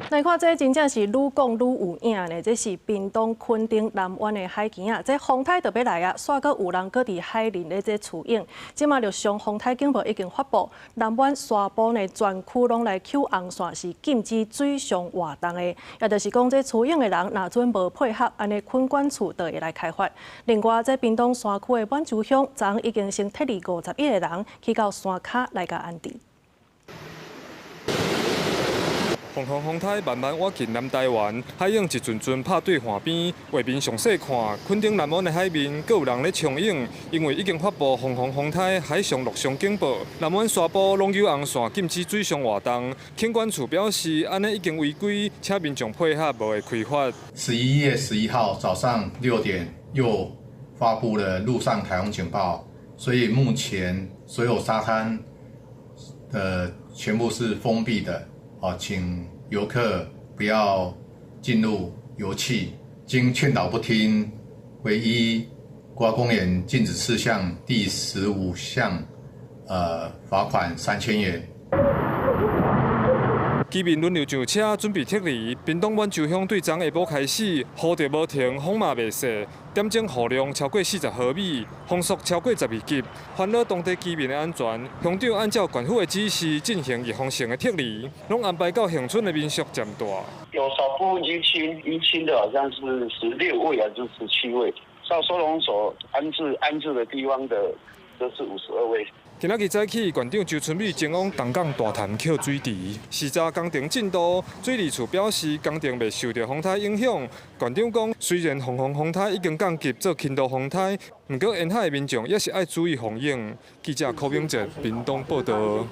来看这真正是愈讲愈有影呢，这是屏东垦丁南湾的海墘啊，这风台就要来啊，煞搁有人搁伫海里咧这取影，即马就上风台警报已经发布，南湾沙埔呢全区拢来抽红线，是禁止水上活动的，也就是讲这取影的人若准无配合，安尼垦管处就会来开罚。另外，这屏东山区的满洲乡，昨已经先撤离51个人去到山脚来甲安置。 风风风台慢慢挖进南台湾，海影一阵阵拍对岸边，画面详细看，垦丁南湾的海面，阁有人咧冲影，因为已经发布风风风台海上陆上警报，南湾沙埔拢有红线禁止水上活动。垦管处表示，安尼已经违规，请民众配合，无会开罚。11月11号早上6点又发布了陆上台风警报，所以目前所有沙滩全部是封闭的。 请游客不要进入游憩。经劝导不听，唯依国家公园禁止事项第15项，罚款3000元。 居民轮流上车，准备撤离。屏东满洲乡对昨下晡开始，雨就无停，风嘛袂息，点钟雨量超过40毫米，风速超过12级，烦恼当地居民的安全。乡长按照县府的指示进行预防性的撤离，拢安排到恒春的民宿占大。有少部分淤青的好像是16位还是17位，到收容所安置的地方的都是52位。 今仔日早起，县长周春美前往东港大潭捡水池，视察工程进度。水利处表示，工程未受到风台影响。县长讲，虽然风台已经降级做轻度风台，不过沿海的民众也是爱注意防影。记者柯炳哲，屏东报道。